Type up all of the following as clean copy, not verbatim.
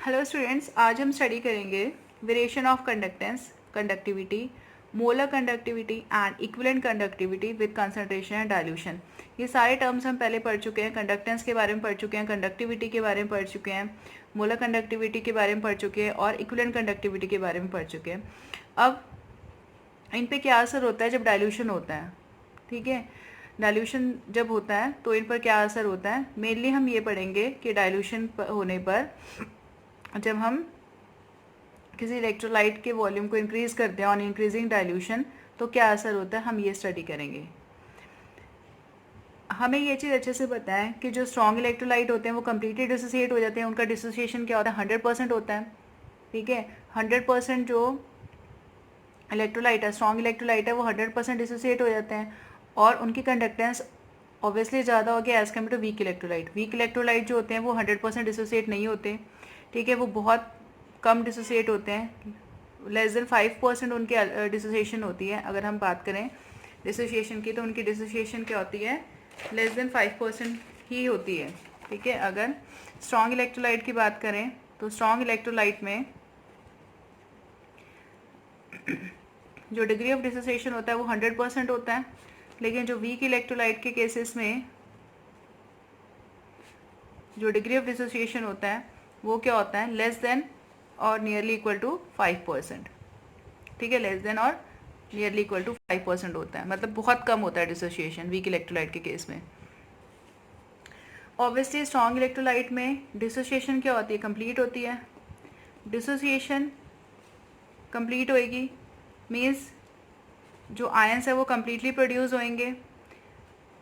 Hello students, आज हम study करेंगे variation of conductance, conductivity, molar conductivity and equivalent conductivity with concentration and dilution. ये सारे terms हम पहले पढ़ चुके हैं। कंडक्टेंस के बारे में पढ़ चुके हैं, कंडक्टिविटी के बारे में पढ़ चुके हैं, मोलर कंडक्टिविटी के बारे में पढ़ चुके हैं और इक्विवेलेंट कंडक्टिविटी के बारे में पढ़ चुके हैं। अब इन पे क्या असर होता है जब डाइल्यूशन होता है। ठीक है, डाइल्यूशन जब होता है तो इन पर क्या असर होता है। मेनली हम ये पढ़ेंगे कि डाइल्यूशन होने पर जब हम किसी इलेक्ट्रोलाइट के वॉल्यूम को इंक्रीज़ करते हैं ऑन इंक्रीजिंग डाइल्यूशन तो क्या असर होता है, हम ये स्टडी करेंगे। हमें ये चीज़ अच्छे से पता है कि जो स्ट्रॉन्ग इलेक्ट्रोलाइट होते हैं वो कम्प्लीटली डिसोसिएट हो जाते हैं। उनका डिसोसिएशन क्या होता है, 100% होता है। ठीक है, 100% जो इलेक्ट्रोलाइट है, स्ट्रॉन्ग इलेक्ट्रोलाइट है, वो 100% डिसोसिएट हो जाते हैं और उनकी कंडक्टेंस ऑब्वियसली ज़्यादा होगी as compare to weak electrolyte. Weak electrolyte जो होते हैं वो 100% डिसोसिएट नहीं होते। ठीक है, वो बहुत कम डिसोसिएट होते हैं, लेस देन 5% उनकी डिसोसिएशन होती है। अगर हम बात करें डिसोसिएशन की तो उनकी डिसोसिएशन क्या होती है, लेस देन 5% ही होती है। ठीक है, अगर स्ट्रॉन्ग इलेक्ट्रोलाइट की बात करें तो स्ट्रॉन्ग इलेक्ट्रोलाइट में जो डिग्री ऑफ डिसोसिएशन होता है वो 100% होता है, लेकिन जो वीक इलेक्ट्रोलाइट के केसेस में जो डिग्री ऑफ डिसोसिएशन होता है वो क्या होता है, लेस देन और नियरली इक्वल टू 5%। ठीक है, लेस देन और नियरली इक्वल टू 5% होता है, मतलब बहुत कम होता है डिसोसिएशन वीक इलेक्ट्रोलाइट के केस में। ऑब्वियसली स्ट्रॉन्ग इलेक्ट्रोलाइट में डिसोसिएशन क्या होती है, कंप्लीट होती है। डिसोसिएशन कंप्लीट होएगी मीन्स जो आयंस है वो कम्प्लीटली प्रोड्यूस होंगे,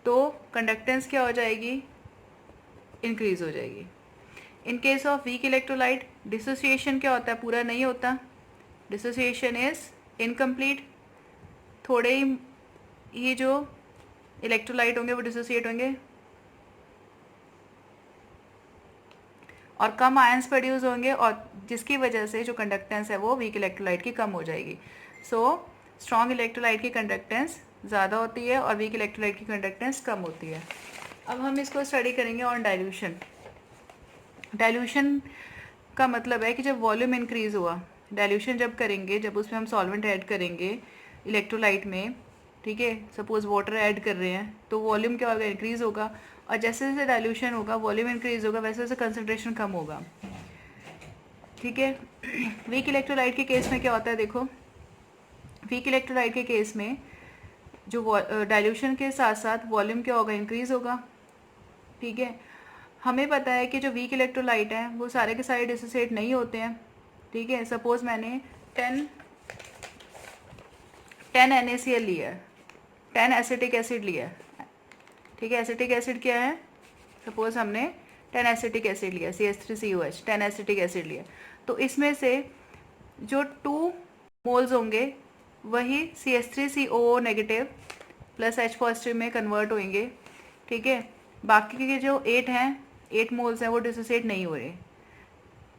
तो कंडक्टेंस क्या हो जाएगी, इंक्रीज हो जाएगी। इन case of weak electrolyte dissociation क्या होता है, पूरा नहीं होता, डिसोसिएशन इज इनकम्प्लीट। थोड़े ही जो इलेक्ट्रोलाइट होंगे वो डिसोसिएट होंगे और कम आयंस प्रोड्यूस होंगे और जिसकी वजह से जो कंडक्टेंस है वो वीक इलेक्ट्रोलाइट की कम हो जाएगी। सो स्ट्रॉन्ग इलेक्ट्रोलाइट की कंडक्टेंस ज़्यादा होती है और वीक इलेक्ट्रोलाइट की कंडक्टेंस कम होती है। अब हम इसको स्टडी करेंगे ऑन डाइल्यूशन। डाइल्यूशन का मतलब है कि जब वॉल्यूम इंक्रीज़ हुआ, डाइल्यूशन जब करेंगे, जब उसमें हम सॉल्वेंट ऐड करेंगे इलेक्ट्रोलाइट में, ठीक है, सपोज वाटर ऐड कर रहे हैं तो वॉल्यूम क्या होगा, इंक्रीज़ होगा। और जैसे जैसे डाइल्यूशन होगा वॉल्यूम इंक्रीज़ होगा, वैसे वैसे कंसनट्रेशन कम होगा। ठीक है, वीक इलेक्ट्रोलाइट के केस में क्या होता है, देखो वीक इलेक्ट्रोलाइट के केस में जो डाइल्यूशन के साथ साथ वॉल्यूम क्या होगा, इंक्रीज़ होगा। ठीक है, हमें पता है कि जो वीक इलेक्ट्रोलाइट हैं वो सारे के सारे डिसोसिएट नहीं होते हैं। ठीक है, सपोज मैंने 10 NaCl लिया है, 10 एसिटिक एसिड लिया है। ठीक है, एसिटिक एसिड क्या है, सपोज हमने 10 एसिटिक एसिड लिया, CH3COH, 10 एसिटिक एसिड लिया, तो इसमें से जो 2 मोल्स होंगे वही CH3COO negative plus H positive में कन्वर्ट होंगे। ठीक है, बाकी के जो 8 हैं, 8 मोल्स हैं वो डिसोसिएट नहीं हो रहे।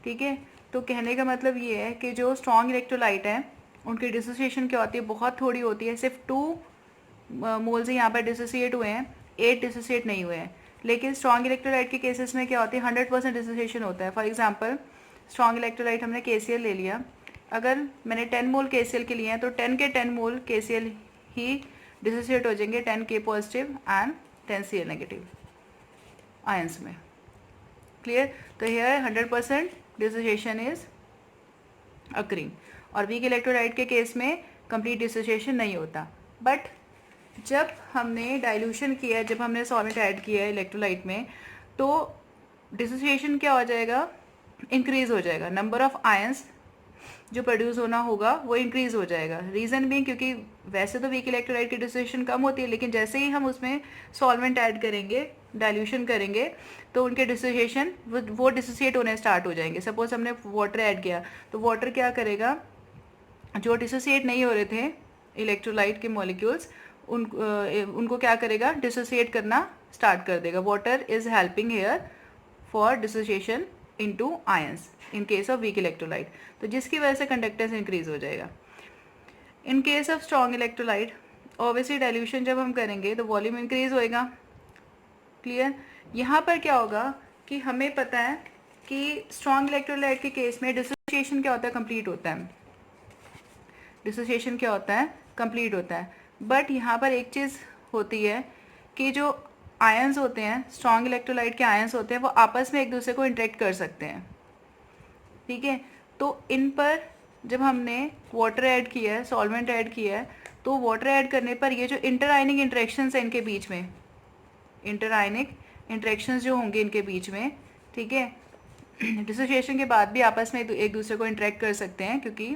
ठीक है, तो कहने का मतलब ये है कि जो स्ट्रॉन्ग इलेक्ट्रोलाइट है उनकी डिसोसिएशन क्या होती है, बहुत थोड़ी होती है। सिर्फ 2 मोल्स यहाँ पर डिसोसिएट हुए हैं, 8 डिसोसिएट नहीं हुए हैं। लेकिन स्ट्रॉन्ग इलेक्ट्रोलाइट के केसेस में क्या होती है, 100% डिसोसिएशन होता है। फॉर एग्जांपल स्ट्रॉन्ग इलेक्ट्रोलाइट हमने KCl ले लिया, अगर मैंने 10 मोल KCl के लिए हैं तो 10 के 10 मोल KCl ही डिसोसिएट हो जाएंगे 10 K positive and 10 Cl negative ions में। क्लियर, तो हेयर 100% डिसोसिएशन इज अकरिंग और वीक इलेक्ट्रोलाइट के केस में कंप्लीट डिसोसिएशन नहीं होता। बट जब हमने डाइल्यूशन किया, जब हमने सॉल्वेंट ऐड किया है इलेक्ट्रोलाइट में, तो डिसोसिएशन क्या हो जाएगा, इंक्रीज़ हो जाएगा। नंबर ऑफ आयंस जो प्रोड्यूस होना होगा वो इंक्रीज़ हो जाएगा। रीज़न भी क्योंकि वैसे तो वीक इलेक्ट्रोलाइट की डिसोसिएशन कम होती है, लेकिन जैसे ही हम उसमें सॉल्वेंट ऐड करेंगे, डाइल्यूशन करेंगे, तो उनके डिसोसिएशन वो डिसोसिएट होने स्टार्ट हो जाएंगे। सपोज हमने वाटर ऐड किया तो वाटर क्या करेगा, जो डिसोसिएट नहीं हो रहे थे इलेक्ट्रोलाइट के मॉलिक्यूल्स उनको क्या करेगा, डिसोसिएट करना स्टार्ट कर देगा। Water is helping here for dissociation into ions in case of weak electrolyte, तो जिसकी वजह से कंडक्टेंस इंक्रीज हो जाएगा। इन case of strong electrolyte obviously dilution जब हम करेंगे तो वॉल्यूम इंक्रीज होएगा। क्लियर, यहाँ पर क्या होगा कि हमें पता है कि स्ट्रॉन्ग इलेक्ट्रोलाइट के केस में डिसोसिएशन क्या होता है, कंप्लीट होता है। डिसोसिएशन क्या होता है, कंप्लीट होता है। बट यहाँ पर एक चीज़ होती है कि जो आयंस होते हैं, स्ट्रॉन्ग इलेक्ट्रोलाइट के आयंस होते हैं, वो आपस में एक दूसरे को इंटरेक्ट कर सकते हैं। ठीक है, तो इन पर जब हमने वाटर ऐड किया है, सॉल्वेंट ऐड किया है, तो वाटर ऐड करने पर ये जो इंटर आयनिक इंटरेक्शंस हैं इनके बीच में, इंटर आयनिक इंटरेक्शंस जो होंगे इनके बीच में, ठीक है, डिसोसिएशन के बाद भी आपस में एक दूसरे को इंटरेक्ट कर सकते हैं, क्योंकि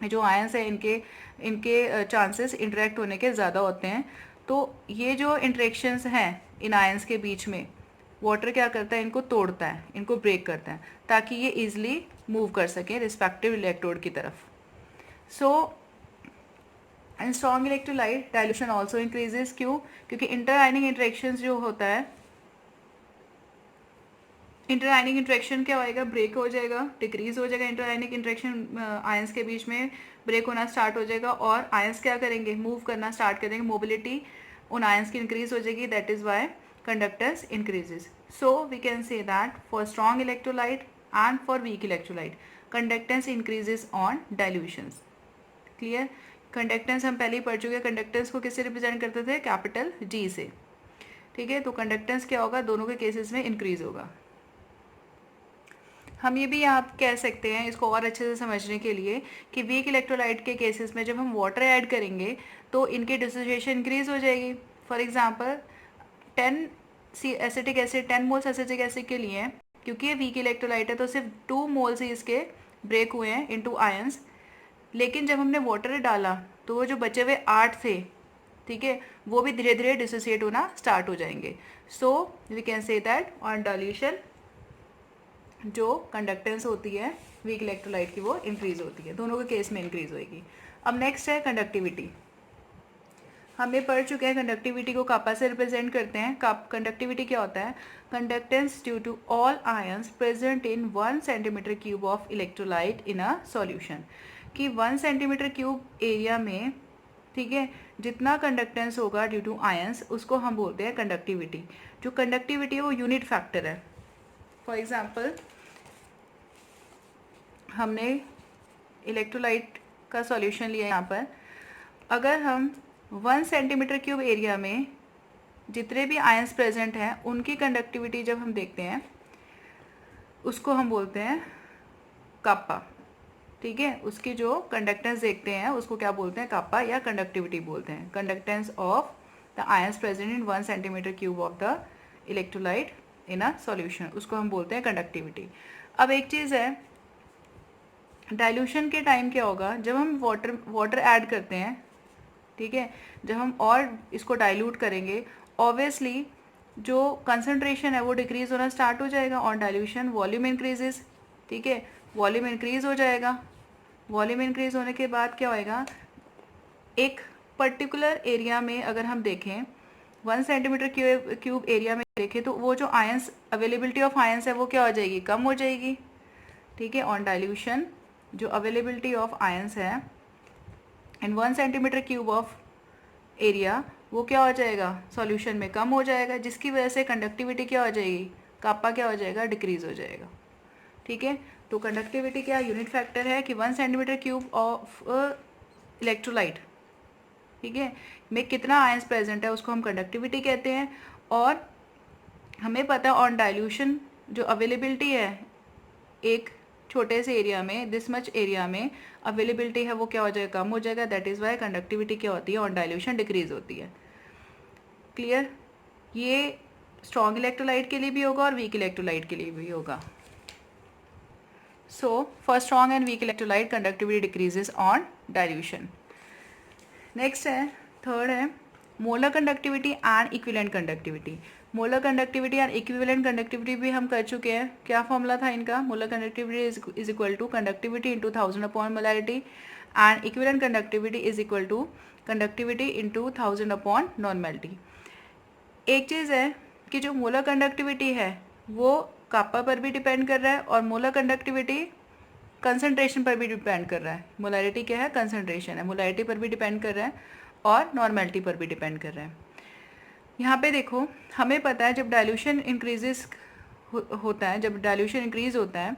जो आयंस है इनके चांसेस इंटरेक्ट होने के ज़्यादा होते हैं। तो ये जो इंटरेक्शंस हैं इन आयंस के बीच में, वाटर क्या करता है, इनको तोड़ता है, इनको ब्रेक करता है, ताकि ये ईजिली मूव कर सकें रिस्पेक्टिव इलेक्ट्रोड की तरफ। So in strong electrolyte dilution also increases, क्यों? क्योंकि इंटर आयनिक इंटरेक्शंस जो होता है, इंटर आयनिक इंटरेक्शन क्या होएगा, ब्रेक हो जाएगा, डिक्रीज हो जाएगा। इंटर आयनिक इंटरेक्शन आयंस के बीच में ब्रेक होना स्टार्ट हो जाएगा, और आयंस क्या करेंगे, मूव करना स्टार्ट करेंगे, मोबिलिटी उन आयंस की इंक्रीज हो जाएगी, that is why conductance increases. So we can say that for strong electrolyte and for weak electrolyte, conductance increases on dilutions. Clear? Conductance हम पहले ही पढ़ चुके हैं। कंडक्टेंस को किससे रिप्रेजेंट करते थे, कैपिटल जी से। ठीक है, तो कंडक्टेंस क्या होगा, दोनों के केसेस में इंक्रीज होगा। हम ये भी यहाँ कह सकते हैं इसको और अच्छे से समझने के लिए कि वीक इलेक्ट्रोलाइट के केसेस में जब हम वाटर ऐड करेंगे तो इनकी डिसोसिएशन इंक्रीज हो जाएगी। For example 10 acetic acid 10 moles acetic acid के लिए, क्योंकि ये वीक इलेक्ट्रोलाइट है तो सिर्फ 2 मोल्स ही इसके ब्रेक हुए हैं इनटू आयंस। लेकिन जब हमने वाटर डाला तो वो जो बचे हुए 8 थे, ठीक है, वो भी धीरे धीरे डिसोसिएट होना स्टार्ट हो जाएंगे। So we can say that on dilution जो कंडक्टेंस होती है वीक इलेक्ट्रोलाइट की वो इंक्रीज होती है, दोनों के केस में इंक्रीज होएगी। अब नेक्स्ट है कंडक्टिविटी। हमने पढ़ चुके हैं कंडक्टिविटी को कापा से रिप्रेजेंट करते हैं। कंडक्टिविटी क्या होता है, conductance due to all ions present in 1 centimetre cube of electrolyte in a solution. कि 1 सेंटीमीटर क्यूब एरिया में, ठीक है, जितना कंडक्टेंस होगा ड्यू टू आयंस उसको हम बोलते हैं कंडक्टिविटी। जो कंडक्टिविटी है वो यूनिट फैक्टर है। फॉर एग्जाम्पल हमने इलेक्ट्रोलाइट का सॉल्यूशन लिया यहाँ पर, अगर हम 1 सेंटीमीटर क्यूब एरिया में जितने भी आयंस प्रेजेंट हैं उनकी कंडक्टिविटी जब हम देखते हैं उसको हम बोलते हैं काप्पा। ठीक है, उसकी जो कंडक्टेंस देखते हैं उसको क्या बोलते हैं, काप्पा या कंडक्टिविटी बोलते हैं। Conductance of the ions present in 1 centimetre cube of the electrolyte in a solution, उसको हम बोलते हैं कंडक्टिविटी। अब एक चीज़ है, डाइल्यूशन के टाइम क्या होगा, जब हम वाटर ऐड करते हैं, ठीक है, जब हम और इसको डाइल्यूट करेंगे, ऑब्वियसली जो कंसंट्रेशन है वो डिक्रीज होना स्टार्ट हो जाएगा। ऑन डाइल्यूशन वॉल्यूम इंक्रीजेस, ठीक है, वॉल्यूम इंक्रीज हो जाएगा। वॉल्यूम इंक्रीज होने के बाद क्या होएगा, एक पर्टिकुलर एरिया में अगर हम देखें 1 सेंटीमीटर क्यूब एरिया में देखें तो वो जो आयंस, अवेलेबिलिटी ऑफ आयंस है वो क्या हो जाएगी, कम हो जाएगी। ठीक है, ऑन डाइल्यूशन जो अवेलेबिलिटी ऑफ आयंस है इन 1 सेंटीमीटर क्यूब ऑफ एरिया वो क्या हो जाएगा, सॉल्यूशन में कम हो जाएगा, जिसकी वजह से कंडक्टिविटी क्या हो जाएगी, काप्पा क्या हो जाएगा, डिक्रीज हो जाएगा। ठीक है, तो कंडक्टिविटी क्या यूनिट फैक्टर है कि 1 सेंटीमीटर क्यूब ऑफ इलेक्ट्रोलाइट, ठीक है, में कितना आयंस प्रेजेंट है उसको हम कंडक्टिविटी कहते हैं। और हमें पता है ऑन डाइल्यूशन जो अवेलेबिलिटी है एक छोटे से एरिया में, दिस मच एरिया में अवेलेबिलिटी है वो क्या हो जाएगा, कम हो जाएगा। दैट इज़ वाई कंडक्टिविटी क्या होती है, ऑन डाइल्यूशन डिक्रीज होती है। क्लियर? ये स्ट्रॉन्ग इलेक्ट्रोलाइट के लिए भी होगा और वीक इलेक्ट्रोलाइट के लिए भी होगा। So for strong and weak electrolyte conductivity decreases on dilution. Next है, थर्ड है molar conductivity and equivalent conductivity. Molar conductivity and equivalent conductivity भी हम कर चुके हैं। क्या फॉर्मूला था इनका, molar conductivity is equal to conductivity into 1000 upon molarity and equivalent conductivity is equal to conductivity into 1000 upon normality. एक चीज़ है कि जो मोलर कंडक्टिविटी है वो काप्पा पर भी डिपेंड कर रहा है और मोलर कंडक्टिविटी कंसंट्रेशन पर भी डिपेंड कर रहा है। मोलैरिटी क्या है, कंसंट्रेशन है, मोलैरिटी पर भी डिपेंड कर रहा है और नॉर्मेलिटी पर भी डिपेंड कर रहा है। यहाँ पे देखो, हमें पता है जब डाइल्यूशन इंक्रीजेस होता है, जब डाइल्यूशन इंक्रीज होता है,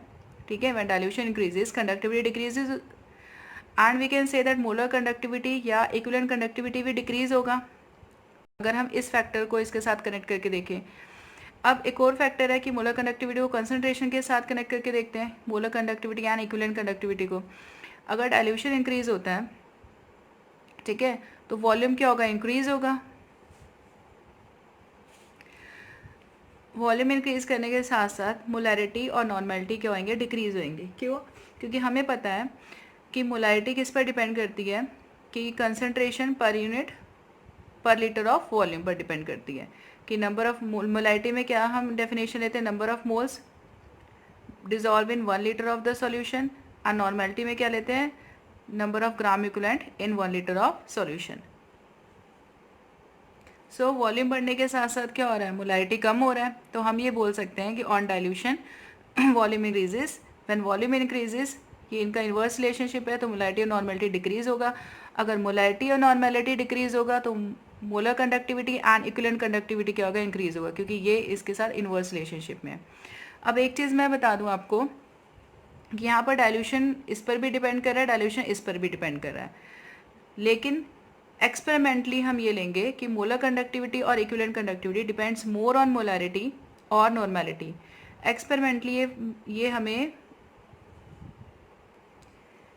ठीक है, when dilution increases conductivity decreases and we can say that molar conductivity या इक्विवेलेंट कंडक्टिविटी भी डिक्रीज होगा, अगर हम इस फैक्टर को इसके साथ कनेक्ट करके देखें। अब एक और फैक्टर है कि मोलर कंडक्टिविटी को कंसंट्रेशन के साथ कनेक्ट करके देखते हैं, molar conductivity and equivalent conductivity को। अगर डाइल्यूशन इंक्रीज होता है, ठीक है, तो वॉल्यूम क्या होगा, इंक्रीज होगा। वॉल्यूम इंक्रीज करने के साथ साथ मोलैरिटी और नॉर्मैलिटी क्या होंगे, डिक्रीज होंगे। क्यों? क्योंकि हमें पता है कि मोलैरिटी किस पर डिपेंड करती है, कि कंसंट्रेशन पर यूनिट पर लीटर ऑफ वॉल्यूम पर डिपेंड करती है, कि नंबर ऑफ मोलैरिटी में क्या हम डेफिनेशन लेते हैं, number of moles dissolve in 1 litre of the solution, और नॉर्मैलिटी में क्या लेते हैं, number of gram equivalent in 1 litre of solution. So volume बढ़ने के साथ साथ क्या हो रहा है, मोलैरिटी कम हो रहा है, तो हम ये बोल सकते हैं कि on dilution volume increases, when volume increases, ये इनका इन्वर्स रिलेशनशिप है, तो मोलैरिटी और नॉर्मैलिटी डिक्रीज होगा। अगर मोलैरिटी और नॉर्मैलिटी डिक्रीज होगा तो molar conductivity and equivalent conductivity क्या होगा, इंक्रीज होगा, क्योंकि ये इसके साथ इन्वर्स रिलेशनशिप में है। अब एक चीज़ मैं बता दूं आपको कि यहाँ पर डाइल्यूशन इस पर भी डिपेंड कर रहा है, डाइल्यूशन इस पर भी डिपेंड कर रहा है, लेकिन एक्सपेरिमेंटली हम ये लेंगे कि मोलर कंडक्टिविटी और equivalent conductivity depends more on molarity और नॉर्मैलिटी। एक्सपेरिमेंटली ये हमें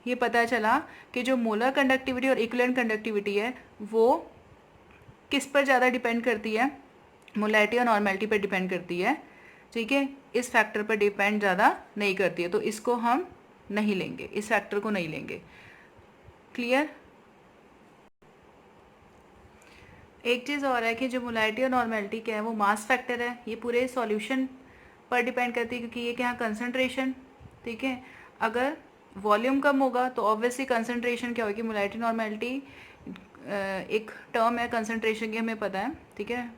ये पता चला कि जो मोलर कंडक्टिविटी और इक्विवेलेंट कंडक्टिविटी है वो किस पर ज़्यादा डिपेंड करती है, मोलैरिटी और नॉर्मैलिटी पर डिपेंड करती है, ठीक है, इस फैक्टर पर डिपेंड ज़्यादा नहीं करती है, तो इसको हम नहीं लेंगे, इस फैक्टर को नहीं लेंगे। क्लियर? एक चीज़ और है कि जो मोलैरिटी और नॉर्मैलिटी क्या है, वो मास फैक्टर है, ये पूरे सॉल्यूशन पर डिपेंड करती है, क्योंकि ये क्या है, कंसंट्रेशन, ठीक है। अगर वॉल्यूम कम होगा तो ऑब्वियसली कंसंट्रेशन क्या होगी, मोलैरिटी नॉर्मैलिटी एक टर्म है कंसंट्रेशन की, हमें पता है, ठीक है,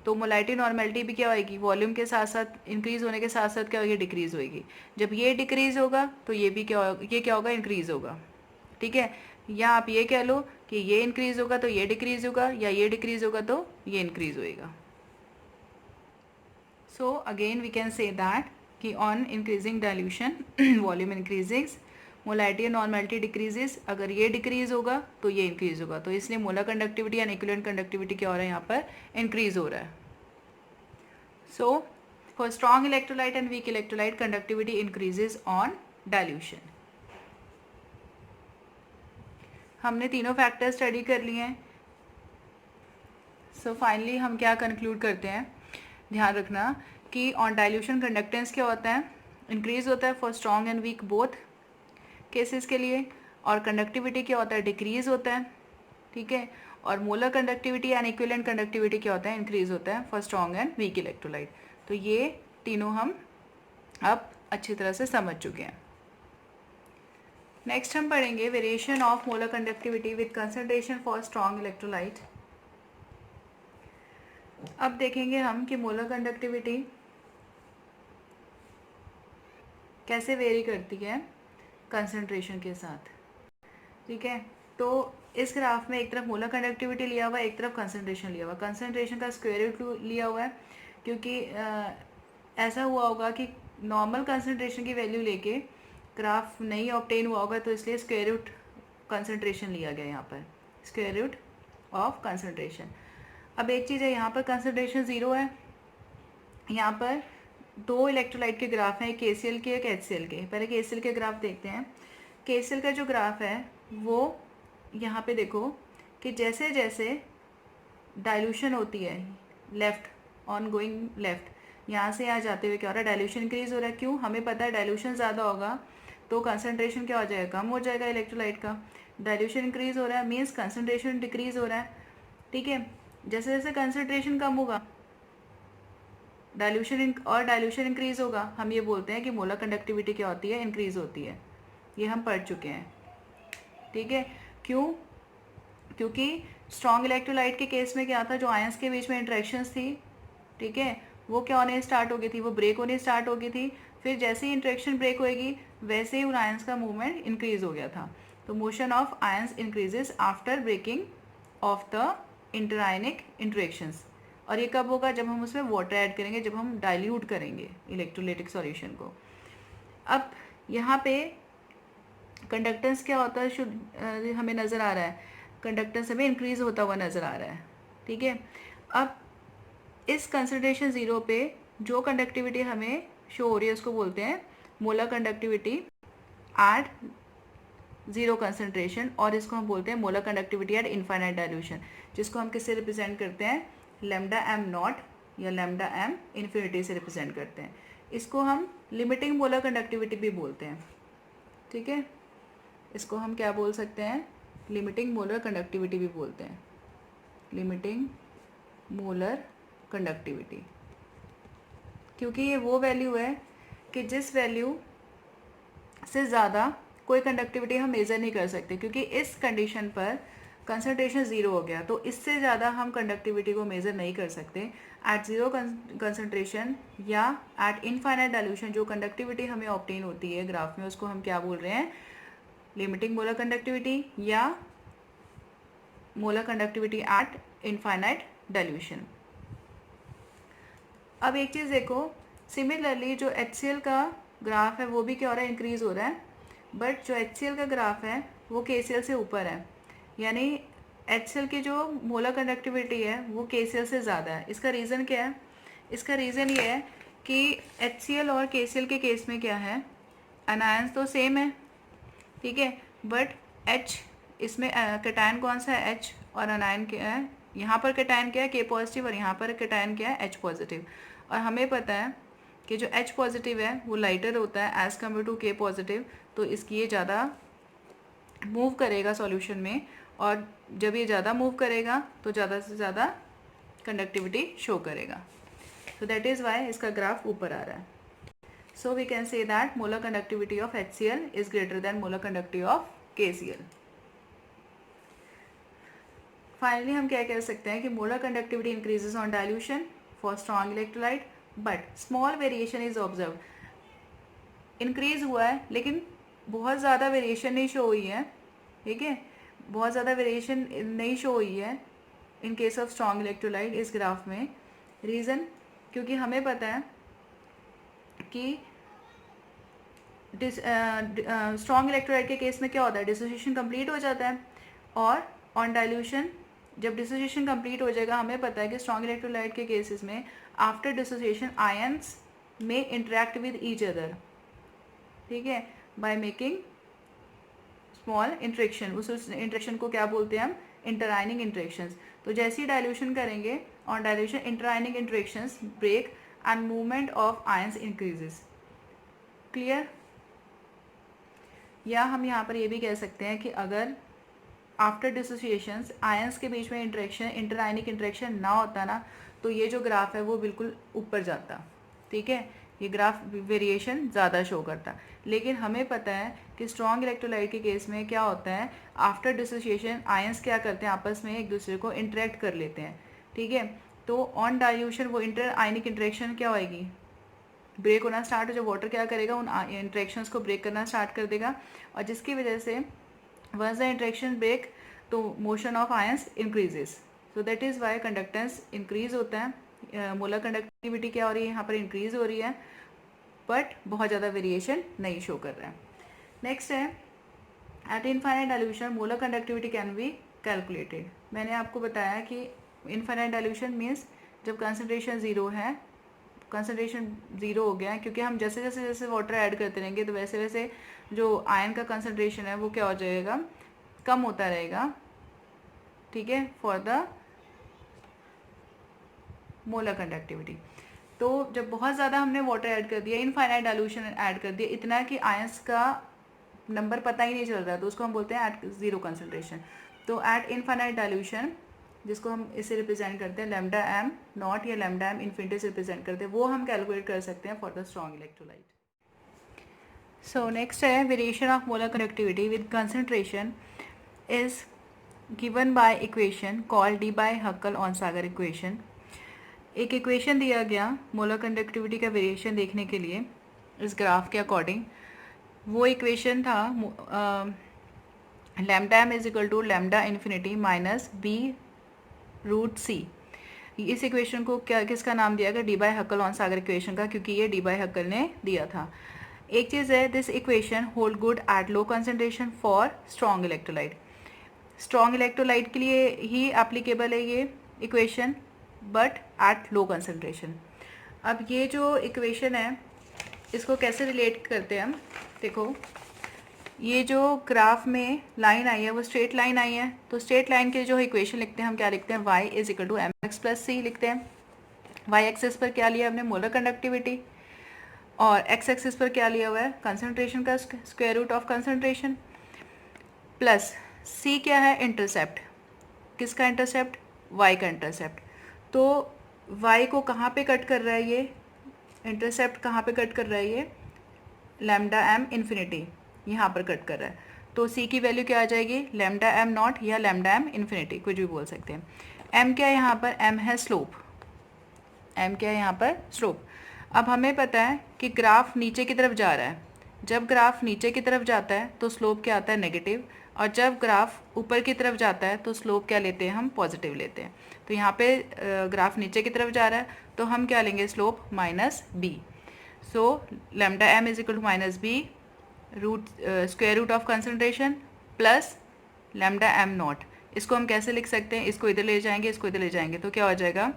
तो मोलैरिटी नॉर्मैलिटी भी क्या होगी, वॉल्यूम के साथ साथ इंक्रीज होने के साथ साथ क्या होगी, डिक्रीज होगी। जब ये डिक्रीज होगा तो ये भी क्या होगा, ये क्या होगा, इंक्रीज होगा, ठीक है। या आप ये कह लो कि ये इंक्रीज होगा तो ये डिक्रीज होगा, या ये डिक्रीज होगा तो ये इंक्रीज होएगा। So again we can say that कि on increasing dilution volume increases, molarity और नॉर्मैलिटी डिक्रीजेज, अगर ये डिक्रीज होगा तो ये इंक्रीज होगा, तो इसलिए molar conductivity and equivalent conductivity क्या हो रहा है, यहाँ पर इंक्रीज हो रहा है। सो for strong electrolyte and weak electrolyte conductivity increases on dilution. हमने तीनों फैक्टर स्टडी कर लिए हैं। सो फाइनली हम क्या कंक्लूड करते हैं, ध्यान रखना कि ऑन डाइल्यूशन कंडक्टेंस क्या होता है, इंक्रीज होता है for strong and weak both cases के लिए, और कंडक्टिविटी क्या होता है, डिक्रीज होता है, ठीक है, और molar conductivity and equivalent conductivity क्या होता है, इंक्रीज होता है for strong and weak electrolyte. तो ये तीनों हम अब अच्छी तरह से समझ चुके हैं। नेक्स्ट हम पढ़ेंगे variation of molar conductivity with concentration for strong electrolyte. अब देखेंगे हम कि मोलर कंडक्टिविटी कैसे वेरी करती है कंसंट्रेशन के साथ, ठीक है। तो इस ग्राफ में एक तरफ मोलर कंडक्टिविटी लिया हुआ है, एक तरफ कंसंट्रेशन लिया हुआ है, कंसंट्रेशन का स्क्वायर रूट लिया हुआ है, क्योंकि ऐसा हुआ होगा कि नॉर्मल कंसंट्रेशन की वैल्यू लेके ग्राफ नहीं ऑब्टेन हुआ होगा, तो इसलिए स्क्वायर रूट कंसंट्रेशन लिया गया यहाँ पर, स्क्वायर रूट ऑफ कंसंट्रेशन। अब एक चीज़ है, यहाँ पर कंसंट्रेशन 0 है, यहाँ पर दो इलेक्ट्रोलाइट के ग्राफ हैं, एक KCl के एक HCl के। पहले KCl के ग्राफ देखते हैं। KCl का जो ग्राफ है वो यहाँ पे देखो कि जैसे जैसे डाइल्यूशन होती है लेफ़्ट, ऑन गोइंग लेफ़्ट, यहाँ से यहाँ जाते हुए क्या हो रहा है, डाइल्यूशन इंक्रीज हो रहा है। क्यों? हमें पता है डाइल्यूशन ज़्यादा होगा तो कंसंट्रेशन क्या हो जाएगा, कम हो जाएगा इलेक्ट्रोलाइट का। डाइल्यूशन इंक्रीज हो रहा है मीन्स कंसंट्रेशन डिक्रीज हो रहा है, ठीक है। जैसे जैसे कंसंट्रेशन कम होगा डाइल्यूशन इंक्रीज होगा, हम ये बोलते हैं कि मोलर कंडक्टिविटी क्या होती है, इंक्रीज होती है। ये हम पढ़ चुके हैं, ठीक है। क्यों? क्योंकि स्ट्रॉन्ग इलेक्ट्रोलाइट के केस में क्या था, जो आयंस के बीच में इंटरेक्शंस थी, ठीक है, वो क्या होने स्टार्ट हो गई थी, वो ब्रेक होने स्टार्ट हो गई थी। फिर जैसे ही इंटरेक्शन ब्रेक होएगी वैसे ही उन आयंस का मूवमेंट इंक्रीज हो गया था। तो motion of ions increases after breaking of the interionic interactions. और ये कब होगा, जब हम उसमें वाटर ऐड करेंगे, जब हम डाइल्यूट करेंगे इलेक्ट्रोलाइटिक सॉल्यूशन को। अब यहाँ पे कंडक्टेंस क्या होता है, शुद्ध हमें नज़र आ रहा है, कंडक्टेंस हमें इंक्रीज होता हुआ नज़र आ रहा है, ठीक है। अब इस कंसंट्रेशन ज़ीरो पे जो कंडक्टिविटी हमें शो हो रही है उसको बोलते हैं molar conductivity eight zero concentration, और इसको हम बोलते हैं molar conductivity at infinite dilution, जिसको हम किससे रिप्रेजेंट करते हैं, लैम्डा एम नॉट या लैम्डा एम इन्फिनिटी से रिप्रेजेंट करते हैं। इसको हम लिमिटिंग मोलर कंडक्टिविटी भी बोलते हैं, ठीक है। इसको हम क्या बोल सकते हैं, लिमिटिंग मोलर कंडक्टिविटी भी बोलते हैं, लिमिटिंग मोलर कंडक्टिविटी, क्योंकि ये वो वैल्यू है कि जिस वैल्यू से ज़्यादा कोई कंडक्टिविटी हम मेज़र नहीं कर सकते, क्योंकि इस कंडीशन पर कंसंट्रेशन ज़ीरो हो गया, तो इससे ज़्यादा हम कंडक्टिविटी को मेज़र नहीं कर सकते। एट ज़ीरो कंसंट्रेशन या एट इनफाइनाइट डाइल्यूशन जो कंडक्टिविटी हमें ऑब्टेन होती है ग्राफ में, उसको हम क्या बोल रहे हैं, लिमिटिंग मोलर कंडक्टिविटी या molar conductivity at infinite dilution. अब एक चीज़ देखो, सिमिलरली जो HCl का ग्राफ है वो भी क्या हो रहा है, इंक्रीज हो रहा है, बट जो HCl का ग्राफ है वो KCl से ऊपर है, यानी HCl की जो मोलर कंडक्टिविटी है वो KCl से ज़्यादा है। इसका रीज़न क्या है, इसका रीज़न ये है कि HCl और KCl के केस में क्या है, अनायंस तो सेम है, ठीक है, बट H इसमें कैटायन कौन सा है, H, और अनायन क्या है, यहाँ पर कैटायन क्या है, K पॉजिटिव, और यहाँ पर कैटायन क्या है, H पॉजिटिव। और हमें पता है कि जो H पॉजिटिव है वो लाइटर होता है as compare to K positive, तो इसकी ये ज़्यादा मूव करेगा सॉल्यूशन में, और जब ये ज़्यादा मूव करेगा तो ज़्यादा से ज़्यादा कंडक्टिविटी शो करेगा। सो दैट इज़ वाई इसका ग्राफ ऊपर आ रहा है। So we can say that molar conductivity of HCl is greater than molar conductivity of KCl. Finally हम क्या कह सकते हैं कि molar conductivity increases on dilution for strong electrolyte, but small variation is observed. Increase हुआ है लेकिन बहुत ज़्यादा वेरिएशन नहीं शो हुई है, ठीक है, बहुत ज़्यादा वेरिएशन नहीं शो हुई है इन केस ऑफ स्ट्रॉन्ग इलेक्ट्रोलाइट इस ग्राफ में। रीज़न, क्योंकि हमें पता है कि स्ट्रॉन्ग इलेक्ट्रोलाइट के केस में क्या होता है, डिसोसिएशन कंप्लीट हो जाता है, और ऑन डाइल्यूशन जब डिसोसिएशन कंप्लीट हो जाएगा, हमें पता है कि स्ट्रॉन्ग इलेक्ट्रोलाइट के केसेस में आफ्टर डिसोसिएशन आयंस में इंटरेक्ट विद ईच अदर, ठीक है, बाय मेकिंग स्मॉल इंटरेक्शन। उस इंटरेक्शन को क्या बोलते हैं हम, इंटरआयनिंग इंटरेक्शंस। तो जैसे ही डाइल्यूशन करेंगे, on dilution interionic interactions break and movement of ions increases. Clear? या हम यहाँ पर ये भी कह सकते हैं कि अगर आफ्टर डिसोसिएशंस आयंस के बीच में इंटरेक्शन, इंटरआयनिक इंटरेक्शन ना होता ना, तो ये जो ग्राफ है वो बिल्कुल ऊपर जाता, ठीक है, ये ग्राफ वेरिएशन ज़्यादा शो करता। लेकिन हमें पता है कि स्ट्रॉन्ग इलेक्ट्रोलाइट के केस में क्या होता है, आफ्टर डिसोसिएशन आयंस क्या करते हैं, आपस में एक दूसरे को इंटरेक्ट कर लेते हैं, ठीक है। तो ऑन डाइल्यूशन वो इंटरआयनिक इंटरेक्शन क्या होएगी, ब्रेक होना स्टार्ट हो, जब वाटर क्या करेगा, उन इंटरेक्शंस को ब्रेक करना स्टार्ट कर देगा, और जिसकी वजह से वंस द इंटरेक्शन ब्रेक तो motion of ions increases. So that is why conductance increase होता है, मोलर कंडक्टिविटी क्या हो रही है यहाँ पर, इंक्रीज हो रही है, बट बहुत ज़्यादा वेरिएशन नहीं शो कर रहा है। नेक्स्ट है eight infinite dilution molar conductivity can be calculated. मैंने आपको बताया कि इनफाइनाइट डाइल्यूशन मीन्स जब कंसनट्रेशन ज़ीरो है, कंसनट्रेशन ज़ीरो हो गया है, क्योंकि हम जैसे जैसे जैसे वाटर ऐड करते रहेंगे तो वैसे वैसे जो आयन का कंसनट्रेशन है वो क्या हो जाएगा, कम होता रहेगा, ठीक है, फॉर द मोलर कंडक्टिविटी। तो जब बहुत ज़्यादा हमने वाटर ऐड कर दिया, इनफाइनाइट डाइल्यूशन ऐड कर दिया, इतना कि आयंस का नंबर पता ही नहीं चल रहा, तो उसको हम बोलते हैं एट ज़ीरो कंसनट्रेशन। तो एट इनफाइनाइट डाइल्यूशन, जिसको हम इसे रिप्रेजेंट करते हैं लैम्डा एम नॉट या लैम्डा एम इन्फिनिटी से रिप्रेजेंट करते हैं, वो हम कैलकुलेट कर सकते हैं for the strong electrolyte. So next है variation of molar conductivity with concentration is given by equation called Debye Huckel Onsager equation. एक इक्वेशन दिया गया मोलर कंडक्टिविटी का वेरिएशन देखने के लिए इस ग्राफ के अकॉर्डिंग। वो इक्वेशन था lambda M is equal to lambda infinity minus B root C. इस इक्वेशन को क्या किसका नाम दिया गया, Debye Huckel Onsager equation का, क्योंकि ये डी बाई हक्कल ने दिया था। एक चीज़ है, this equation hold good at low concentration for strong electrolyte. Strong electrolyte के लिए ही एप्लीकेबल है ये equation, but at low concentration. अब ये जो इक्वेशन है इसको कैसे रिलेट करते हैं हम, देखो ये जो ग्राफ में लाइन आई है वो स्ट्रेट लाइन आई है, तो स्ट्रेट लाइन के जो इक्वेशन लिखते हैं हम क्या लिखते हैं, y is equal to mx plus C लिखते हैं। y एक्सेस पर क्या लिया हमने, मोलर कंडक्टिविटी, और x एक्सेस पर क्या लिया हुआ है, कंसनट्रेशन का square root of concentration, plus c क्या है, इंटरसेप्ट, किसका इंटरसेप्ट, y का इंटरसेप्ट। तो y को कहाँ पे कट कर रहा है ये इंटरसेप्ट, कहाँ पे कट कर रहा है ये, लैम्डा m इन्फिनिटी यहाँ पर कट कर रहा है, तो c की वैल्यू क्या आ जाएगी, लैम्डा m नॉट या लैम्डा m इन्फिनिटी, कुछ भी बोल सकते हैं। m क्या है यहाँ पर, m है स्लोप, m क्या है यहाँ पर, स्लोप। अब हमें पता है कि ग्राफ नीचे की तरफ जा रहा है, जब ग्राफ नीचे की तरफ जाता है तो स्लोप क्या आता है, नेगेटिव, और जब ग्राफ ऊपर की तरफ जाता है तो स्लोप क्या लेते हैं, हम पॉजिटिव लेते हैं। तो यहाँ पे ग्राफ नीचे की तरफ जा रहा है तो हम क्या लेंगे, slope minus b. So lambda m is equal to minus B root square root of concentration plus lambda m not. इसको हम कैसे लिख सकते हैं, इसको इधर ले जाएंगे, इसको इधर ले जाएंगे, तो क्या हो जाएगा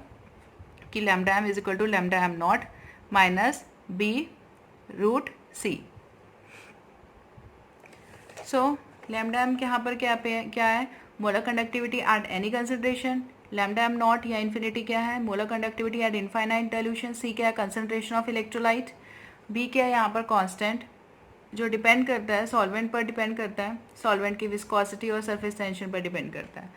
कि lambda m is equal to lambda m not minus B root C. So lambda m यहाँ पर क्या है, molar conductivity at any concentration, lambda m not या इन्फिनिटी क्या है, molar conductivity at infinite dilution, C क्या है, कंसनट्रेशन ऑफ इलेक्ट्रोलाइट, बी क्या है यहाँ पर कांस्टेंट, जो डिपेंड करता है सॉल्वेंट पर डिपेंड करता है, सॉल्वेंट की विस्कोसिटी और सरफेस टेंशन पर डिपेंड करता है।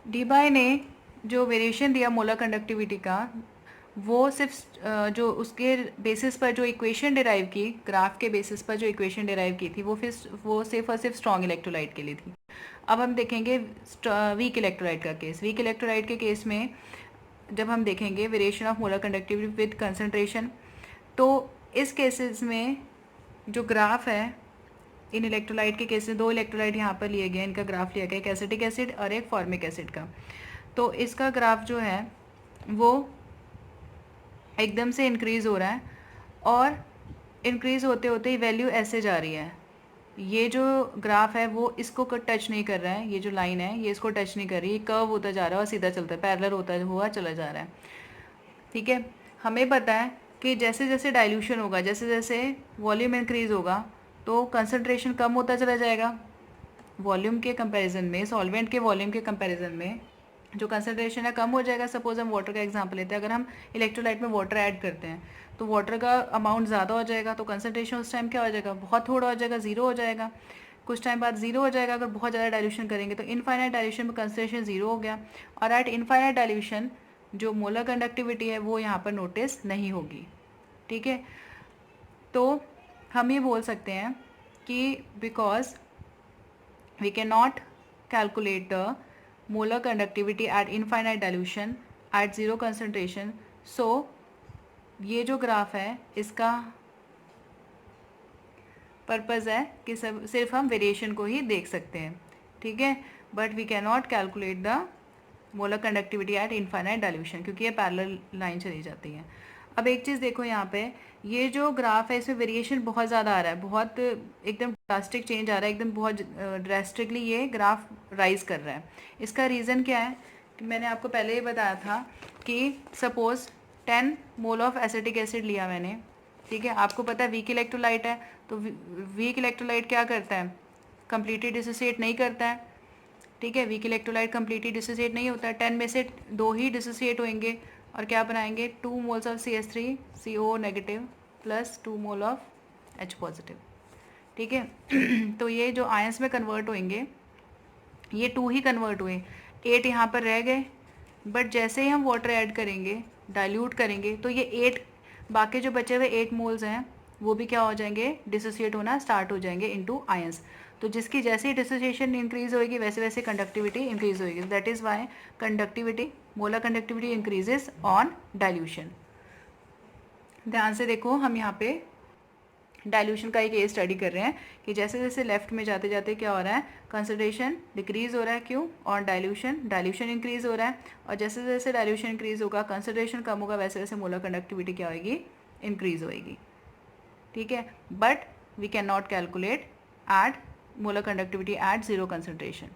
डी बाई ने जो वेरिएशन दिया मोलर कंडक्टिविटी का, वो सिर्फ जो उसके बेसिस पर जो इक्वेशन डिराइव की, ग्राफ के बेसिस पर जो इक्वेशन डिराइव की थी, वो सिर्फ और सिर्फ स्ट्रॉन्ग इलेक्ट्रोलाइट के लिए थी। अब हम देखेंगे वीक इलेक्ट्रोलाइट का केस। वीक इलेक्ट्रोलाइट के केस में जब हम देखेंगे variation of molar conductivity with concentration, तो इस केसेस में जो ग्राफ है, इन इलेक्ट्रोलाइट के केस में दो इलेक्ट्रोलाइट यहाँ पर लिए गए, इनका ग्राफ लिया गया, एक एसिटिक एसिड और एक फॉर्मिक एसिड का। तो इसका ग्राफ जो है वो एकदम से इंक्रीज़ हो रहा है, और इंक्रीज़ होते होते ही वैल्यू ऐसे जा रही है। ये जो ग्राफ है वो इसको टच नहीं कर रहा है, ये जो लाइन है ये इसको टच नहीं कर रही, कर्व होता जा रहा है और सीधा चलता है, पैरेलल होता हुआ चला जा रहा है। ठीक है, हमें पता है कि जैसे जैसे डाइल्यूशन होगा, जैसे जैसे वॉल्यूम इंक्रीज़ होगा तो कंसनट्रेशन कम होता चला जाएगा। वॉल्यूम के कंपैरिजन में, सॉल्वेंट के वॉल्यूम के कंपैरिजन में जो कंसनट्रेशन है कम हो जाएगा। सपोज हम वाटर का एग्जांपल लेते हैं, अगर हम इलेक्ट्रोलाइट में वाटर ऐड करते हैं तो वाटर का अमाउंट ज़्यादा हो जाएगा, तो कंसनट्रेशन उस टाइम क्या हो जाएगा, बहुत थोड़ा हो जाएगा, ज़ीरो हो जाएगा। कुछ टाइम बाद ज़ीरो हो जाएगा अगर बहुत ज़्यादा डाइल्यूशन करेंगे, तो इनफाइनाइट डाइल्यूशन में कंसनट्रेशन ज़ीरो हो गया, और एट इनफाइनाइट डाइल्यूशन जो मोलर कंडक्टिविटी है वो यहाँ पर नोटिस नहीं होगी। ठीक है, तो हम ये बोल सकते हैं कि because we can not calculate the molar conductivity at infinite dilution at zero concentration, so ये जो ग्राफ है इसका पर्पज़ है कि सिर्फ हम वेरिएशन को ही देख सकते हैं। ठीक है, but we can not calculate the molar conductivity at infinite dilution, क्योंकि ये पैरेलल लाइन चली जाती है। अब एक चीज़ देखो यहाँ पे, ये जो ग्राफ है इसमें वेरिएशन बहुत ज़्यादा आ रहा है, बहुत एकदम ड्रास्टिक चेंज आ रहा है, एकदम बहुत ड्रास्टिकली ये ग्राफ राइज कर रहा है। इसका रीज़न क्या है कि मैंने आपको पहले ही बताया था कि suppose 10 mole of acetic acid लिया मैंने, ठीक है, आपको पता है वीक इलेक्ट्रोलाइट है, तो वीक इलेक्ट्रोलाइट क्या करता है, कम्प्लीटली डिसोसिएट नहीं करता है। ठीक है, वीक इलेक्ट्रोलाइट कम्प्लीटली डिसोसिएट नहीं होता है, 10 में से 2 ही डिसोसिएट होंगे और क्या बनाएंगे, 2 moles of CH3CO negative plus 2 mole of H positive. ठीक है, तो ये जो आयंस में कन्वर्ट होंगे, ये 2 ही कन्वर्ट हुए, 8 यहाँ पर रह गए, बट जैसे ही हम वाटर ऐड करेंगे, डाइल्यूट करेंगे, तो ये 8 बाकी जो बचे हुए 8 मोल्स हैं वो भी क्या हो जाएंगे, डिसोसिएट होना स्टार्ट हो जाएंगे इनटू आयंस। तो जिसकी जैसे ही डिसोसिएशन इंक्रीज होगी वैसे वैसे कंडक्टिविटी इंक्रीज होगी। That is why conductivity, molar conductivity increases on dilution. ध्यान से देखो, हम यहाँ पे डाइल्यूशन का एक केस स्टडी कर रहे हैं कि जैसे जैसे लेफ्ट में जाते जाते क्या हो रहा है, कंसंट्रेशन डिक्रीज हो रहा है, क्यों, और डाइल्यूशन इंक्रीज हो रहा है, और जैसे जैसे डाइल्यूशन इंक्रीज होगा, कंसंट्रेशन कम होगा, वैसे वैसे मोलर कंडक्टिविटी क्या होगी, इंक्रीज होएगी। ठीक है, but we can not calculate at molar conductivity at zero concentration.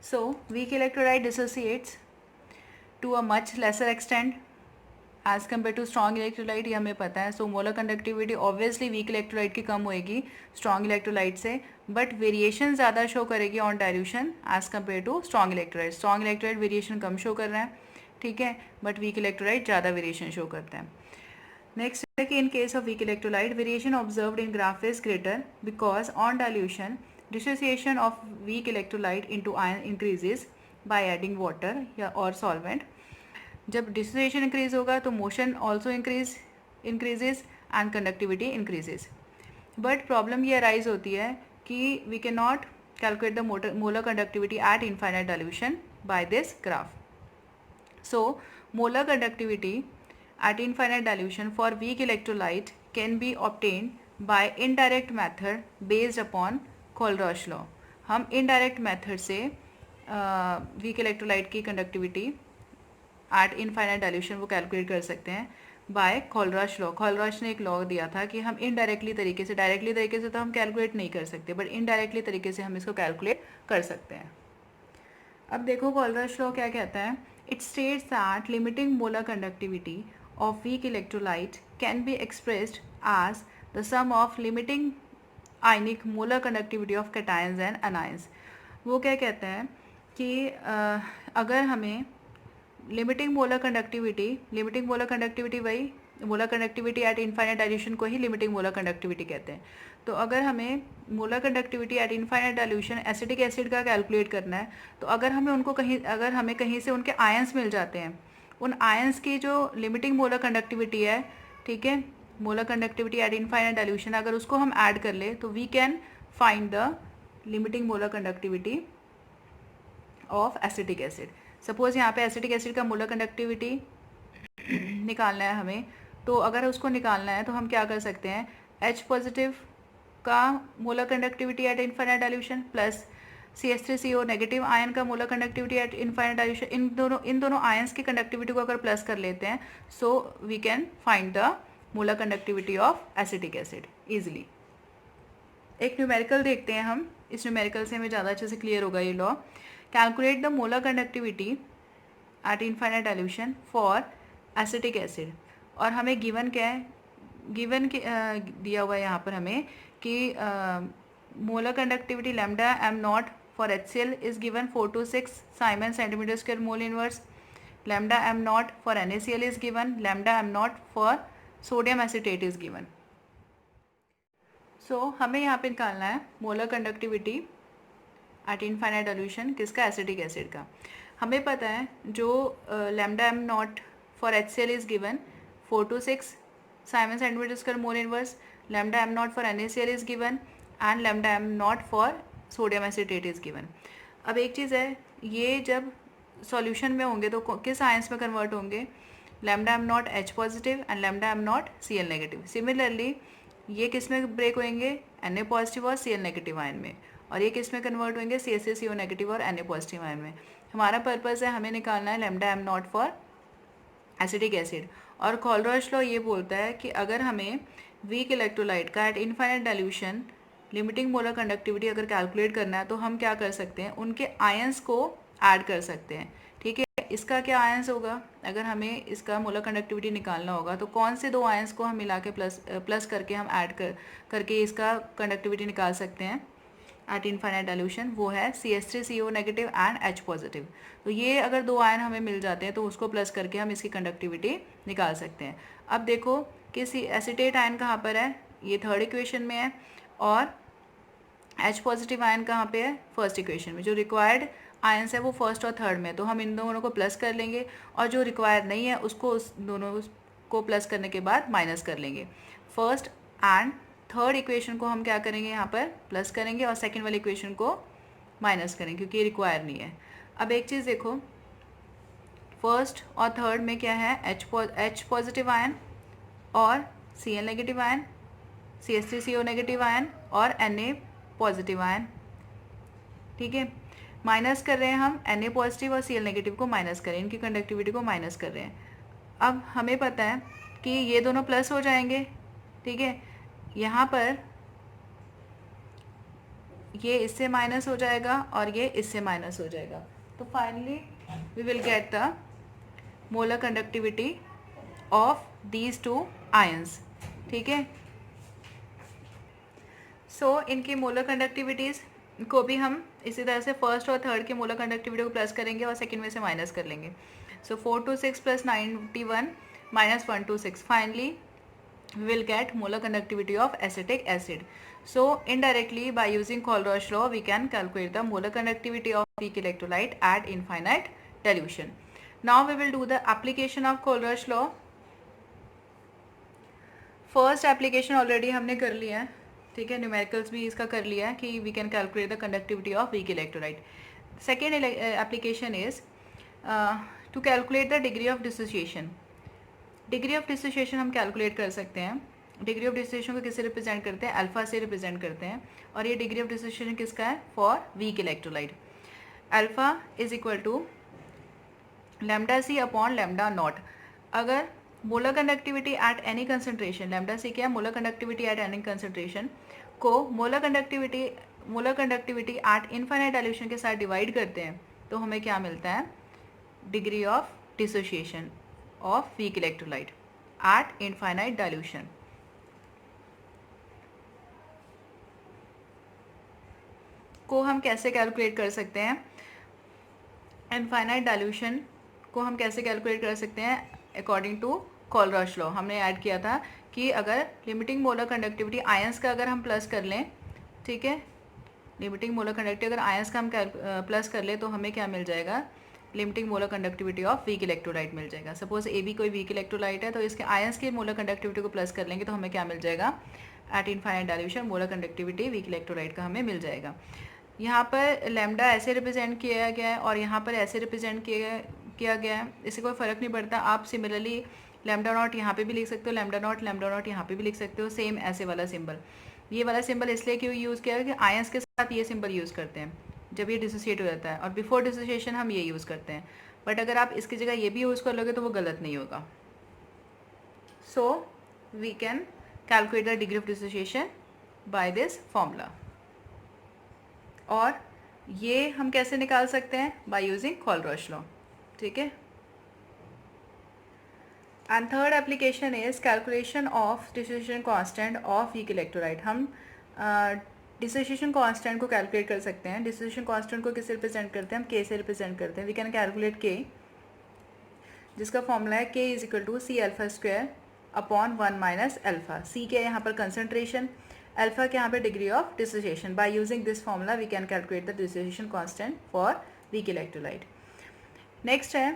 So weak electrolyte dissociates to a much lesser extent as compare to strong electrolyte, ये हमें पता है. So molar conductivity obviously weak electrolyte की कम होएगी strong electrolyte से, but variation ज़्यादा show करेगी on dilution as compare to strong electrolyte. Strong electrolyte variation कम शो कर रहा है, ठीक है, बट वीक इलेक्ट्रोलाइट ज़्यादा वेरिएशन शो करता है. नेक्स्ट है कि in case of weak electrolyte variation observed in graph is greater because on dilution dissociation of weak electrolyte into ion increases by adding water या और सॉल्वेंट. जब dissociation increase होगा तो motion also increases and conductivity increases. But problem ये arise होती है कि we can not calculate the molar conductivity at infinite dilution by this graph. So molar conductivity at infinite dilution for weak electrolyte can be obtained by indirect method based upon Kohlrausch law. हम indirect method से weak electrolyte की conductivity at infinite dilution वो calculate कर सकते हैं bye Kohlrausch law. Kohlrausch ने एक law दिया था कि हम इनडायरेक्टली तरीके से, डायरेक्टली तरीके से तो हम कैलकुलेट नहीं कर सकते, बट इनडायरेक्टली तरीके से हम इसको कैलकुलेट कर सकते हैं. अब देखो कोलरॉश लॉ क्या कहता है. It states that limiting molar conductivity of weak electrolyte can be expressed as the sum of limiting ionic molar conductivity of cations and anions. वो क्या कहता है कि अगर हमें लिमिटिंग मोलर कंडक्टिविटी वही molar conductivity at infinite dilution को ही लिमिटिंग मोलर कंडक्टिविटी कहते हैं. तो अगर हमें molar conductivity at infinite dilution acetic acid का कैलकुलेट करना है, तो अगर हमें कहीं से उनके आयंस मिल जाते हैं, उन आयंस की जो लिमिटिंग मोलर कंडक्टिविटी है, ठीक है, molar conductivity at infinite dilution, अगर उसको हम ऐड कर ले तो we can find the limiting molar conductivity of acetic acid. Suppose यहाँ पे एसिटिक एसिड का मोलर कंडक्टिविटी निकालना है हमें, तो अगर उसको निकालना है तो हम क्या कर सकते हैं, H पॉजिटिव का molar conductivity at infinite dilution plus CH3CO negative ion का molar conductivity at infinite dilution, इन दोनों आयंस की कंडक्टिविटी को अगर प्लस कर लेते हैं, so we can find the molar conductivity of acetic acid easily. एक न्यूमेरिकल देखते हैं हम, इस न्यूमेरिकल से हमें ज़्यादा अच्छे से क्लियर होगा ये law. Calculate the molar conductivity at infinite dilution for acetic acid. और हमें गिवन क्या है, दिया हुआ है यहाँ पर हमें कि molar conductivity lambda M not for HCl is given 4 to 6 Siemens centimetre square mole inverse. Lambda M not for NaCl is given, lambda M not for sodium acetate is given. So हमें यहाँ पे निकालना है molar conductivity at infinite dilution किसका, acetic acid का. हमें पता है जो lambda M not for HCl is given 4 to 6 Siemens centimetre square mole inverse, lambda M not for NaCl is given and lambda M not for sodium acetate is given. अब एक चीज़ है, ये जब सॉल्यूशन में होंगे तो किस आयंस में कन्वर्ट होंगे, lambda M not H positive and lambda M not Cl negative. Similarly ये किस में ब्रेक होंगे, Na पॉजिटिव और Cl नेगेटिव आयन में, और ये किस में कन्वर्ट होंगे, CH3CO नेगेटिव और Na पॉजिटिव आयन में. हमारा पर्पज़ है हमें निकालना है lambda M not for acetic acid. और कोलरॉश लॉ ये बोलता है कि अगर हमें वीक इलेक्ट्रोलाइट का eight infinite dilution limiting molar conductivity अगर कैलकुलेट करना है तो हम क्या कर सकते हैं, उनके आयंस को ऐड कर सकते हैं. ठीक है, इसका क्या आयंस होगा, अगर हमें इसका मोलर कंडक्टिविटी निकालना होगा तो कौन से दो आयंस को हम मिला के प्लस करके हम ऐड करके इसका कंडक्टिविटी निकाल सकते हैं एट इनफाइनाइट डाइल्यूशन, वो है CH3CO negative and H positive. तो ये अगर दो आयन हमें मिल जाते हैं तो उसको प्लस करके हम इसकी कंडक्टिविटी निकाल सकते हैं. अब देखो कि एसीटेट आयन कहाँ पर है, ये थर्ड इक्वेशन में है, और H पॉजिटिव आयन कहाँ पे है, फर्स्ट इक्वेशन में. जो रिक्वायर्ड आयंस है वो फर्स्ट और थर्ड में, तो हम इन दोनों को प्लस कर लेंगे, और जो रिक्वायर्ड नहीं है उसको उस दोनों को प्लस करने के बाद माइनस कर लेंगे. फर्स्ट एंड थर्ड इक्वेशन को हम क्या करेंगे, यहाँ पर प्लस करेंगे, और सेकेंड वाली इक्वेशन को माइनस करेंगे क्योंकि ये रिक्वायर नहीं है. अब एक चीज़ देखो, फर्स्ट और थर्ड में क्या है, H पॉजिटिव आयन और Cl negative ion, CH3CO negative ion और Na पॉजिटिव आयन, ठीक है। माइनस कर रहे हैं हम Na पॉजिटिव और Cl नेगेटिव को माइनस करें, इनकी कंडक्टिविटी को माइनस कर रहे हैं। अब हमें पता है कि ये दोनों प्लस हो जाएंगे, ठीक है। यहाँ पर ये इससे माइनस हो जाएगा और ये इससे माइनस हो जाएगा, तो finally we will get the molar conductivity of these two ions, ठीक है। सो इनकी मोलर कंडक्टिविटीज़ को भी हम इसी तरह से फर्स्ट और थर्ड के मोलर कंडक्टिविटी को प्लस करेंगे और सेकंड में से माइनस कर लेंगे। सो 426 plus 91 minus 126, finally we will get molar conductivity of acetic acid. So indirectly by using Colruy's law we can calculate the molar conductivity of weak electrolyte at infinite dilution. Now we will do the application of Colruy's law. First application already हमने कर लिया है, ठीक है, numericals भी इसका कर लिया है कि we can calculate the conductivity of weak electrolyte. Second application is to calculate the degree of dissociation. Degree of dissociation हम कैलकुलेट कर सकते हैं। डिग्री ऑफ डिसोसिएशन को किससे रिप्रेजेंट करते हैं? अल्फा से रिप्रेजेंट करते हैं, और ये डिग्री ऑफ डिसोसिएशन किसका है? For weak electrolyte. Alpha is equal to lambda C upon lambda not. अगर molar conductivity at any concentration, lambda C क्या है? Molar conductivity at any concentration को molar conductivity at infinite dilution के साथ divide करते हैं, तो हमें क्या मिलता है? Degree of dissociation of weak electrolyte eight infinite dilution. को हम कैसे कैलकुलेट कर सकते हैं? इनफाइनाइट डाइल्यूशन को हम कैसे कैलकुलेट कर सकते हैं? अकॉर्डिंग टू कोलरॉश लॉ हमने ऐड किया था कि अगर लिमिटिंग मोलर कंडक्टिविटी आयंस का अगर हम प्लस कर लें, ठीक है, लिमिटिंग मोलर कंडक्टिविटी अगर आयंस का हम प्लस कर लें तो हमें क्या मिल जाएगा? Limiting molar conductivity of weak electrolyte मिल जाएगा। सपोज ए बी कोई वीक इलेक्ट्रोलाइट है, तो इसके आयंस की मोलर कंडक्टिविटी को प्लस कर लेंगे तो हमें क्या मिल जाएगा? Eight infinite dilution molar conductivity weak electrolyte का हमें मिल जाएगा। यहाँ पर लैम्डा ऐसे रिप्रेजेंट किया गया है और यहाँ पर ऐसे रिप्रेजेंट किया गया है, इससे कोई फ़र्क नहीं पड़ता। आप सिमिलरली लैम्डा नॉट यहाँ पे भी लिख सकते हो, लैम्डा नॉट यहाँ पे भी लिख सकते हो, सेम ऐसे वाला सिंबल। ये वाला सिंबल इसलिए क्यों यूज़ किया है कि आयंस के साथ ये सिंबल यूज़ करते हैं जब ये डिसोसिएट हो जाता है, और बिफोर डिसोसिएशन हम ये यूज़ करते हैं। बट अगर आप इसकी जगह ये भी यूज़ कर लोगे तो वो गलत नहीं होगा। So we can calculate the degree of dissociation by this formula. और ये हम कैसे निकाल सकते हैं? बाय यूजिंग कोलरॉश लॉ, ठीक है। And third application is calculation of dissociation constant of weak electrolyte. हम डिसोसिएशन कांस्टेंट को कैलकुलेट कर सकते हैं। डिसोसिएशन कांस्टेंट को किससे रिप्रेजेंट करते हैं? हम के से रिप्रेजेंट करते हैं। वी कैन कैलकुलेट के, जिसका फॉर्मूला है K is equal to C alpha square upon 1 minus alpha. C के यहाँ पर कंसंट्रेशन, अल्फा के यहाँ पे degree of dissociation. By using this formula we can calculate the dissociation constant for weak electrolyte. Next है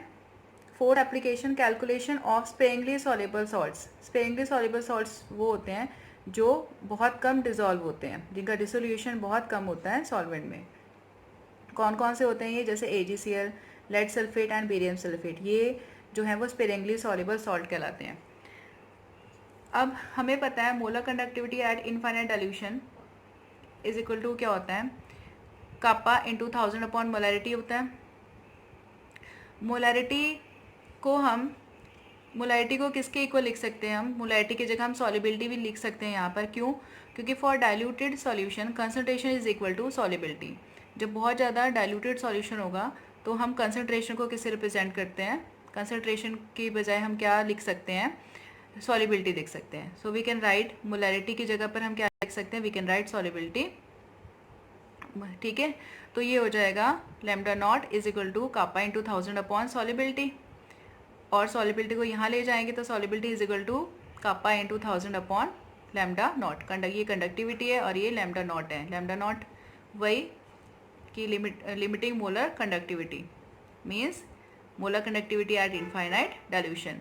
fourth application, calculation of sparingly soluble salts. Sparingly soluble salts वो होते हैं जो बहुत कम डिजॉल्व होते हैं, जिनका डिसोल्यूशन बहुत कम होता है सॉल्वेंट में। कौन कौन से होते हैं ये? जैसे AgCl, lead sulphate and barium sulphate, ये जो है वो स्पेरिंगली सॉल्युबल सॉल्ट कहलाते हैं। अब हमें पता है molar conductivity at infinite dilution is equal to क्या होता है? कापा इंटू 1000 अपॉन मोलैरिटी होता है। मोलैरिटी को किसके इक्वल लिख सकते हैं हम? मोलैरिटी की जगह हम सॉल्युबिलिटी भी लिख सकते हैं यहाँ पर। क्यों? क्योंकि for diluted solution concentration is equal to solubility. जब बहुत ज़्यादा डाइल्यूटेड सॉल्यूशन होगा तो हम कंसंट्रेशन को किससे रिप्रेजेंट करते हैं? कंसंट्रेशन की बजाय हम क्या लिख सकते हैं? सॉल्युबिलिटी लिख सकते हैं। So we can write molarity की जगह पर हम क्या लिख सकते हैं? वी कैन राइट सॉल्युबिलिटी, ठीक है। तो ये हो जाएगा lambda naught is equal to kappa into 1000 upon solubility, और सॉल्युबिलिटी को यहाँ ले जाएंगे तो solubility is equal to kappa into 1000 upon lambda naught. ये कंडक्टिविटी है और ये लैम्डा नॉट है। लैम्डा नॉट वही कि limiting molar conductivity means molar conductivity at infinite dilution,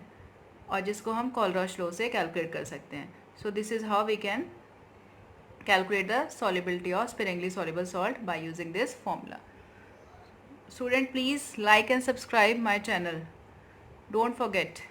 और जिसको हम कोलरॉश लॉ से कैलकुलेट कर सकते हैं। So this is how we can calculate the solubility of sparingly soluble salt by using this formula. Student, please like and subscribe my channel. Don't forget.